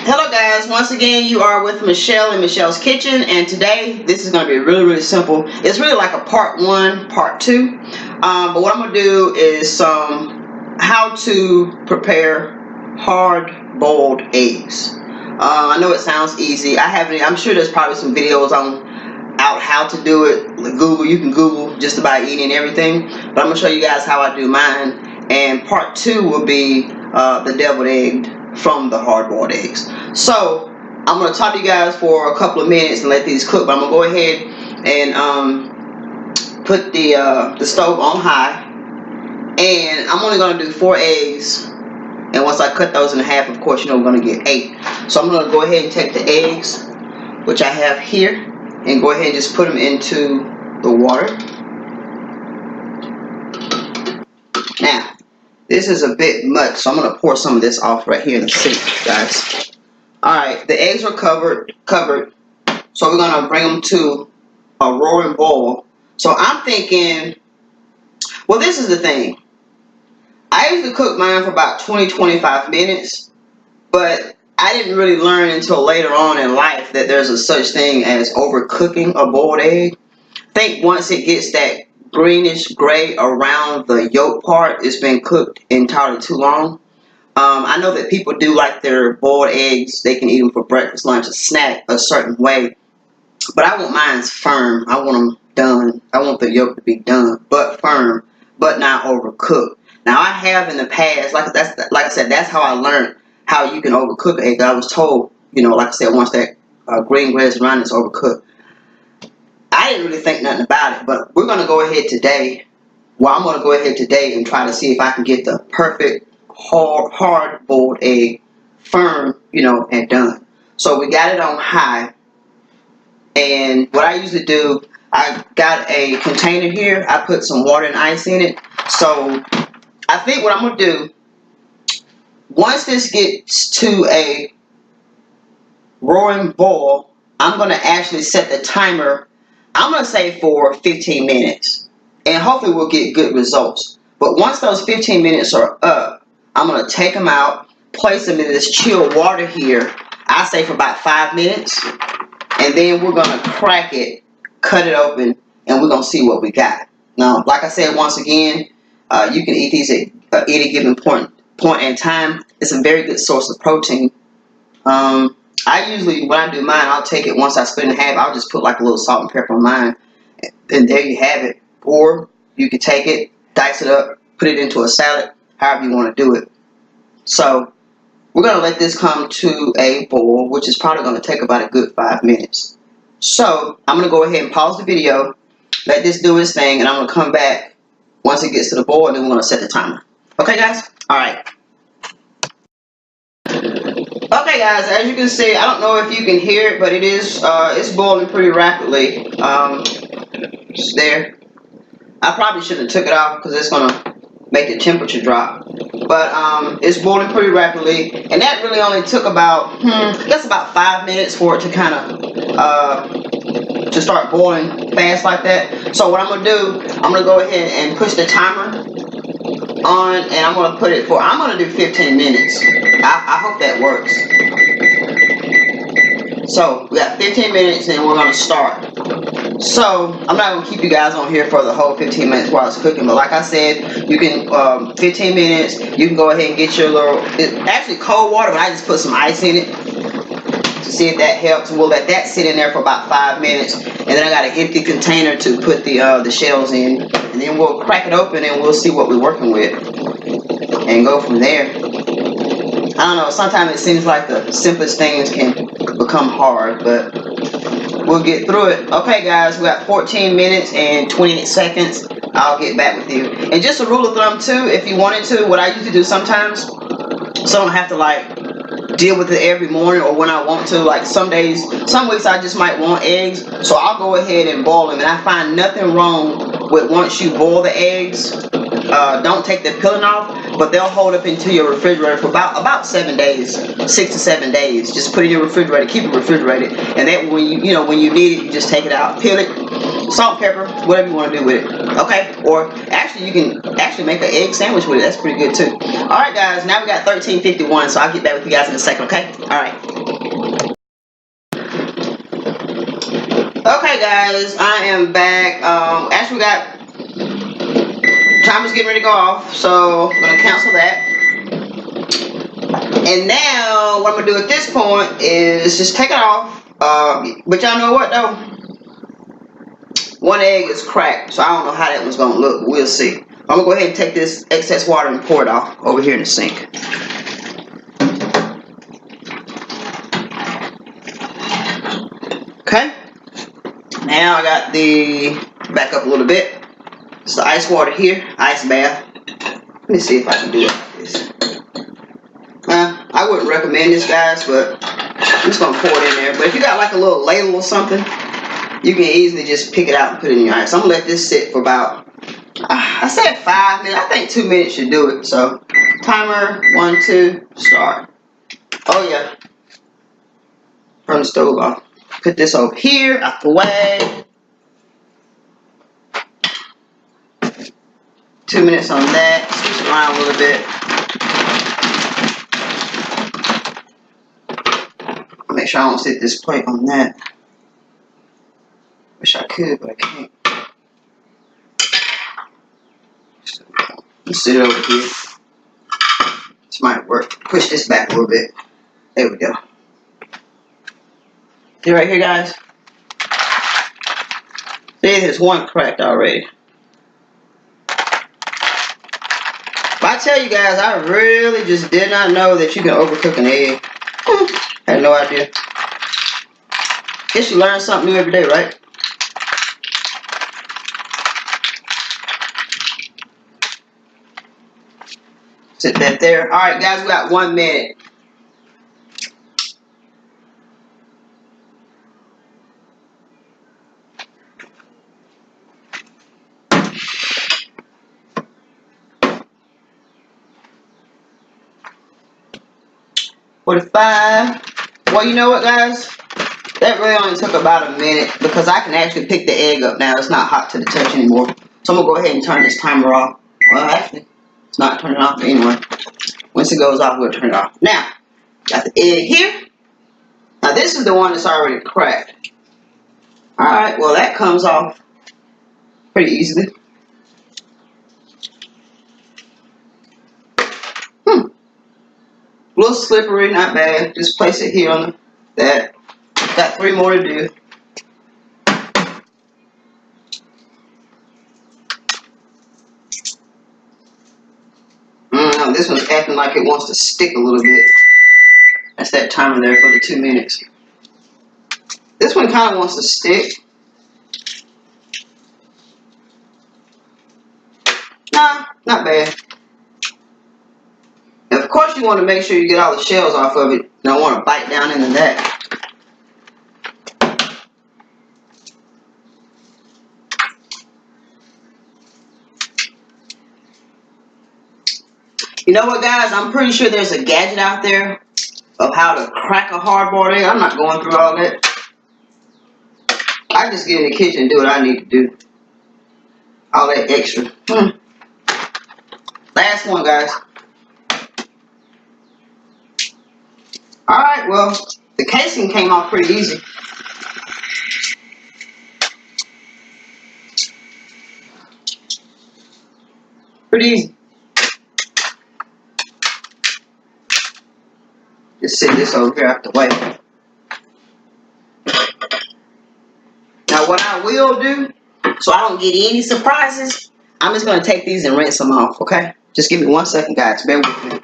Hello guys, once again you are with Michelle in Michelle's Kitchen, and today this is going to be really simple. It's really like a part 1, part 2, but what I'm going to do is some how to prepare hard-boiled eggs. I know it sounds easy. I'm sure there's probably some videos on how to do it. Like Google, you can Google just about eating everything, but I'm going to show you guys how I do mine, and part 2 will be the deviled egg from the hard-boiled eggs. So I'm going to talk to you guys for a couple of minutes and let these cook, but I'm going to go ahead and put the stove on high, and I'm only going to do 4 eggs, and once I cut those in half, of course, you know we're going to get 8. So I'm going to go ahead and take the eggs, which I have here, and go ahead and just put them into the water. Now, this is a bit much, so I'm going to pour some of this off right here in the sink, guys. Alright, the eggs are covered, so we're going to bring them to a roaring boil. So I'm thinking, well, this is the thing. I usually cook mine for about 20-25 minutes, but I didn't really learn until later on in life that there's a such thing as overcooking a boiled egg. I think once it gets that greenish gray around the yolk part, it's been cooked entirely too long. I know that people do like their boiled eggs. They can eat them for breakfast, lunch, or snack a certain way, but I want mine firm. I want them done. I want the yolk to be done, but firm, but not overcooked. Now I have in the past, like I said, that's how I learned how you can overcook an egg. I was told, you know, like I said, once that green gray is around, it's overcooked. I didn't really think nothing about it, but we're going to go ahead today. Well, I'm going to go ahead today and try to see if I can get the perfect hard-boiled egg firm, you know, and done. So we got it on high, and what I usually do, I got a container here. I put some water and ice in it. So I think what I'm going to do, once this gets to a roaring boil, I'm going to actually set the timer. I'm going to say for 15 minutes, and hopefully we'll get good results. But once those 15 minutes are up, I'm going to take them out, place them in this chilled water here, I say for about 5 minutes, and then we're going to crack it, cut it open, and we're going to see what we got. Now, like I said, once again, you can eat these at any given point in time. It's a very good source of protein. I usually, when I do mine, I'll take it once I split it in half. I'll just put like a little salt and pepper on mine, and there you have it. Or you can take it, dice it up, put it into a salad, however you want to do it. So we're going to let this come to a boil, which is probably going to take about a good 5 minutes. So I'm going to go ahead and pause the video, let this do its thing, and I'm going to come back once it gets to the boil, and then we're going to set the timer. Okay, guys? All right. Okay, guys, as you can see, I don't know if you can hear it, but it is it's boiling pretty rapidly. It's there. I probably should have took it off because it's gonna make the temperature drop. But it's boiling pretty rapidly, and that really only took about I guess about 5 minutes for it to kind of to start boiling fast like that. So what I'm gonna do, I'm gonna go ahead and push the timer on, and I'm gonna put it for, I'm gonna do 15 minutes. I hope that works. So we got 15 minutes and we're gonna start. So I'm not gonna keep you guys on here for the whole 15 minutes while it's cooking, but like I said, you can 15 minutes, you can go ahead and get your little, it's actually cold water, but I just put some ice in it to see if that helps. We'll let that sit in there for about 5 minutes, and then I got an empty container to put the shells in, and then we'll crack it open and we'll see what we're working with and go from there. I don't know, sometimes it seems like the simplest things can become hard, but we'll get through it. Okay, guys, we got 14 minutes and 28 seconds. I'll get back with you. And just a rule of thumb, too, if you wanted to, what I usually do sometimes, so I don't have to, like, deal with it every morning or when I want to. Like, some days, some weeks I just might want eggs, so I'll go ahead and boil them. And I find nothing wrong with once you boil the eggs, don't take the peeling off, but they'll hold up into your refrigerator for about 7 days, 6 to 7 days. Just put it in your refrigerator, keep it refrigerated, and that when you need it, you just take it out, peel it, Salt, pepper, whatever you want to do with it. Okay? Or actually, you can actually make an egg sandwich with it. That's pretty good too. Alright guys, now we got 13:51, so I'll get back with you guys in a second, okay? Alright. Okay guys, I am back. Actually we got timer's getting ready to go off, so I'm gonna cancel that. And now what I'm gonna do at this point is just take it off. But y'all know what though? One egg is cracked, so I don't know how that one's gonna look. We'll see. I'm gonna go ahead and take this excess water and pour it off over here in the sink. Okay. Now I got the back up a little bit. It's the ice water here, ice bath. Let me see if I can do it like this. I wouldn't recommend this, guys, but I'm just gonna pour it in there. But if you got like a little ladle or something, you can easily just pick it out and put it in your ice. I'm gonna let this sit for about, I said 5 minutes. I think 2 minutes should do it. So timer, 1, 2, start. Oh yeah. Turn the stove off. Put this over here, out the way. 2 minutes on that. Switch it around a little bit. Make sure I don't sit this plate on that. Wish I could, but I can't. Let's sit it over here. This might work. Push this back a little bit. There we go. See right here, guys? See, there's one cracked already. But I tell you guys, I really just did not know that you can overcook an egg. Had no idea. Guess you learn something new every day, right? Sit that there. Alright guys, we got 1 minute. $45. Well, you know what, guys? That really only took about a minute because I can actually pick the egg up now. It's not hot to the touch anymore. So I'm going to go ahead and turn this timer off. Well, actually, it's not turning off anyway. Once it goes off, we'll turn it off. Now, got the egg here. Now, this is the one that's already cracked. Alright, well, that comes off pretty easily. A little slippery, not bad. Just place it here on that. Got 3 more to do. This one's acting like it wants to stick a little bit. That's that timer there for the 2 minutes. This one kind of wants to stick. Nah, not bad. And of course you want to make sure you get all the shells off of it. You don't want to bite down into that. You know what, guys? I'm pretty sure there's a gadget out there of how to crack a hard-boiled egg. I'm not going through all that. I just get in the kitchen and do what I need to do. All that extra. Last one, guys. Alright, well, the casing came off pretty easy. Pretty easy. Just sit this over here out the way. Now what I will do, so I don't get any surprises, I'm just going to take these and rinse them off, okay? Just give me 1 second, guys. Bear with me.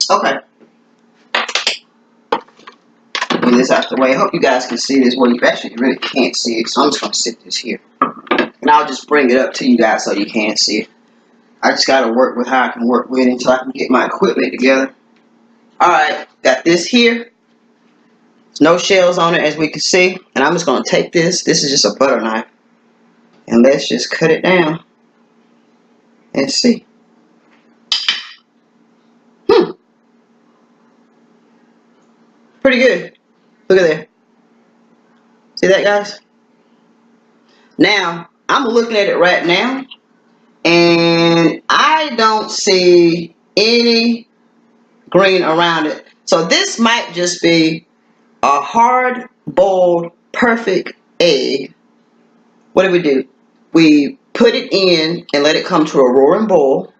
Okay. Get this out the way. I hope you guys can see this. Well, you actually really can't see it, so I'm just going to sit this here. And I'll just bring it up to you guys so you can see it. I just got to work with how I can work with it until I can get my equipment together. Alright, got this here. There's no shells on it as we can see. And I'm just going to take this. This is just a butter knife. And let's just cut it down. and see. Pretty good. Look at there. See that, guys? Now, I'm looking at it right now, and I don't see any green around it. So this might just be a hard-boiled, perfect egg. What do? We put it in and let it come to a roaring boil,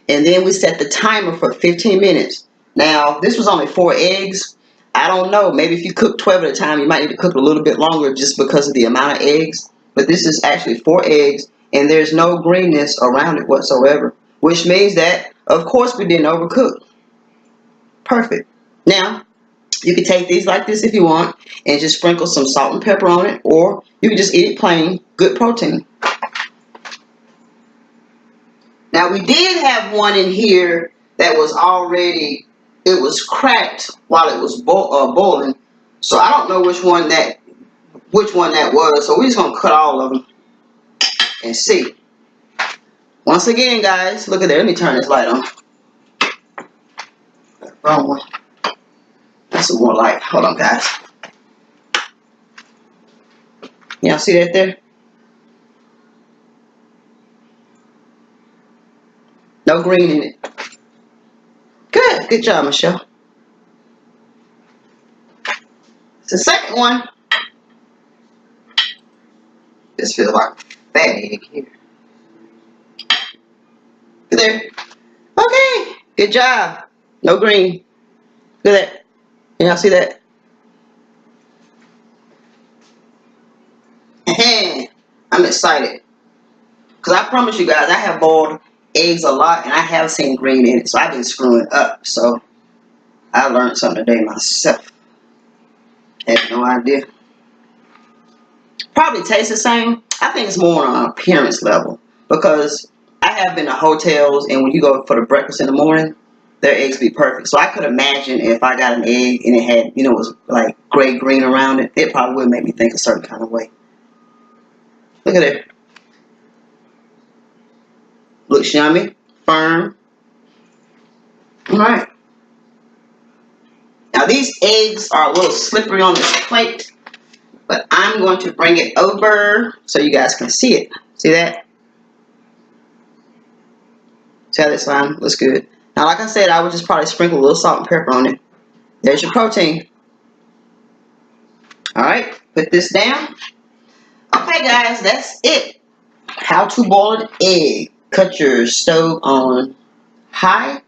and then we set the timer for 15 minutes. Now, this was only 4 eggs. I don't know. Maybe if you cook 12 at a time, you might need to cook it a little bit longer just because of the amount of eggs. But this is actually 4 eggs, and there's no greenness around it whatsoever, which means that, of course, we didn't overcook. Perfect. Now, you can take these like this if you want and just sprinkle some salt and pepper on it, or you can just eat it plain. Good protein. Now, we did have one in here that was already, it was cracked while it was boiling. So I don't know which one that was. So we're just going to cut all of them and see. Once again, guys, look at there. Let me turn this light on. Wrong one. That's some more light. Hold on, guys. Y'all see that there? No green in it. Good. Good job, Michelle. It's the second one. This feels like a fat egg here. Good there. Okay. Good job. No green. Look at that. Can y'all see that? I'm excited. Because I promise you guys, I have boiled eggs a lot and I have seen green in it. So I've been screwing up. So I learned something today myself. Had no idea. Probably tastes the same. I think it's more on an appearance level. Because I have been to hotels and when you go for the breakfast in the morning, their eggs be perfect. So I could imagine if I got an egg and it had, it was like gray green around it, it probably would make me think a certain kind of way. Look at it. Looks yummy, firm. Alright. Now these eggs are a little slippery on this plate, but I'm going to bring it over so you guys can see it. See that? See how this line looks good? Now like I said, I would just probably sprinkle a little salt and pepper on it. There's your protein. Alright, put this down. Okay guys, that's it. How to boil an egg. Cut your stove on high.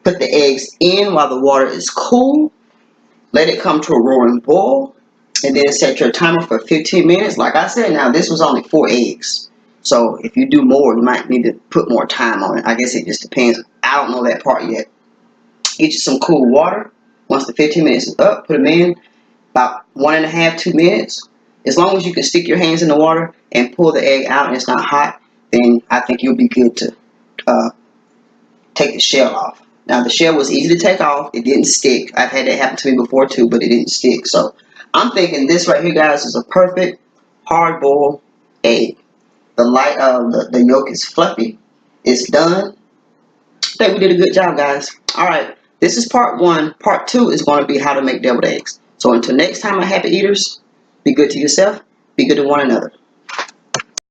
Put the eggs in while the water is cool. Let it come to a roaring boil. And then set your timer for 15 minutes. Like I said, now this was only 4 eggs. So if you do more, you might need to put more time on it. I guess it just depends. I don't know that part yet. Get you some cool water. Once the 15 minutes is up, put them in. About 1.5 to 2 minutes. As long as you can stick your hands in the water and pull the egg out and it's not hot, then I think you'll be good to take the shell off. Now the shell was easy to take off. It didn't stick. I've had that happen to me before too, but it didn't stick. So I'm thinking this right here, guys, is a perfect hard-boiled egg. The yolk is fluffy. It's done. I think we did a good job, guys. All right, this is part 1. Part 2 is going to be how to make deviled eggs. So until next time, my happy eaters, be good to yourself, be good to one another.